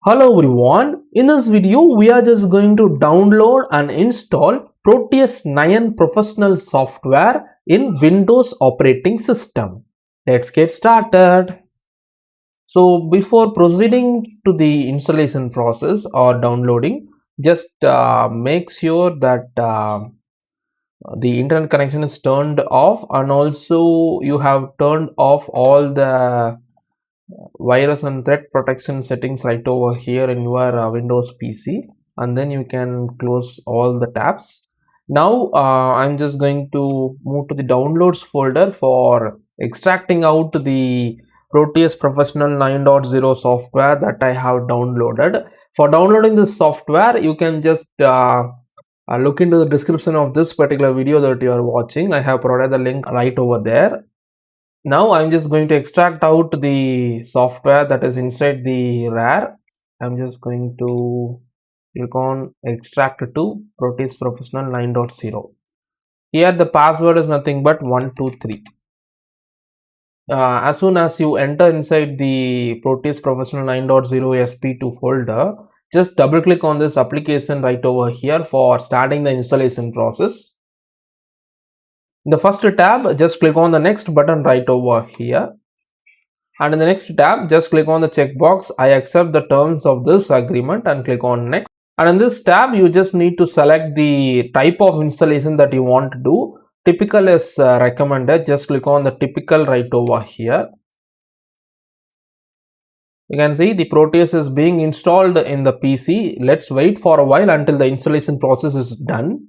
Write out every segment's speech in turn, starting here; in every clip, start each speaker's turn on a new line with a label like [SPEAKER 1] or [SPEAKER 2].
[SPEAKER 1] Hello everyone, in this video we are just going to download and install Proteus 9 professional software in Windows operating system. Let's get started. So before proceeding to the installation process or downloading, just make sure that the internet connection is turned off, and also you have turned off all the virus and threat protection settings right over here in your Windows PC, and then you can close all the tabs. Now I'm just going to move to the downloads folder for extracting out the Proteus Professional 9.0 software that I have downloaded. For downloading this software, you can just look into the description of this particular video that you are watching. I have provided the link right over there. Now I'm just going to extract out the software that is inside the RAR. I'm just going to click on extract to Proteus Professional 9.0. Here the password is nothing but 123. As soon as you enter inside the Proteus Professional 9.0 SP2 folder, just double click on this application right over here for starting the installation process. In the first tab, just click on the next button right over here, and in the next tab just click on the checkbox I accept the terms of this agreement and click on next. And in this tab you just need to select the type of installation that you want to do. Typical is recommended. Just click on the typical right over here. You can see the Proteus is being installed in the PC. Let's wait for a while until the installation process is done.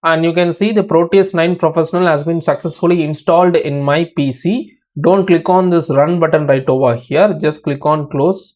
[SPEAKER 1] And you can see the Proteus 9 Professional has been successfully installed in my PC. Don't click on this run button right over here. Just click on close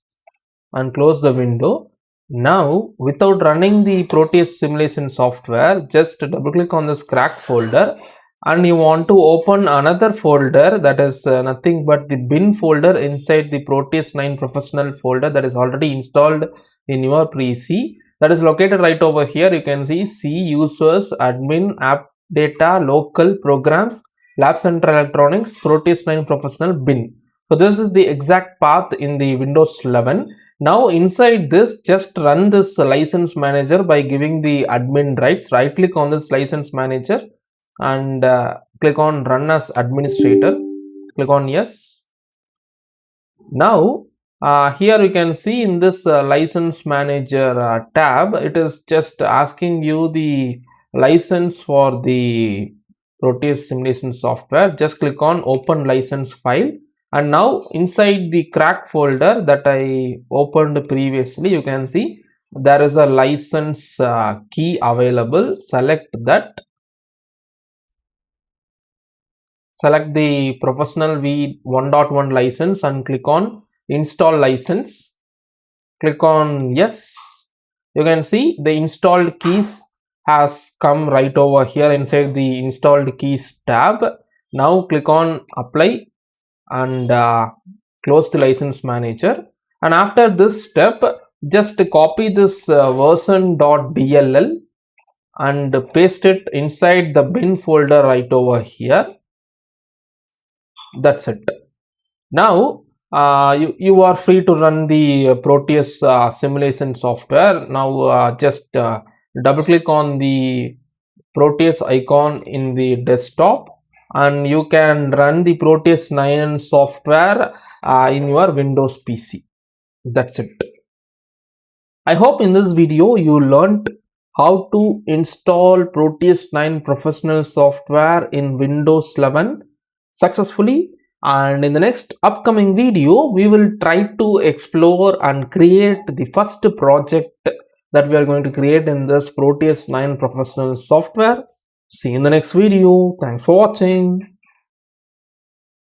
[SPEAKER 1] and close the window. Now without running the Proteus simulation software, just double click on this cracked folder, and you want to open another folder that is nothing but the bin folder inside the Proteus 9 Professional folder that is already installed in your PC. That is located right over here. You can see C users, admin, app data, local programs, lab center electronics, Proteus 9 Professional bin. So this is the exact path in the Windows 11. Now inside this, just run this license manager by giving the admin rights. Right click on this license manager and click on run as administrator. Click on yes. Now here you can see in this license manager tab, it is just asking you the license for the Proteus simulation software. Just click on open license file, and now inside the crack folder that I opened previously, you can see there is a license key available. Select that. Select the Professional v1.1 license and click on install license. Click on yes. You can see the installed keys has come right over here inside the installed keys tab. Now click on apply and close the license manager. And after this step, just copy this version.dll and paste it inside the bin folder right over here. That's it. Now you are free to run the Proteus simulation software. Now just double click on the Proteus icon in the desktop, and you can run the Proteus 9 software in your Windows PC. That's it. I hope in this video you learned how to install Proteus 9 professional software in Windows 11 successfully, and in the next upcoming video we will try to explore and create the first project that we are going to create in this Proteus 9 professional software. See you in the next video. Thanks for watching.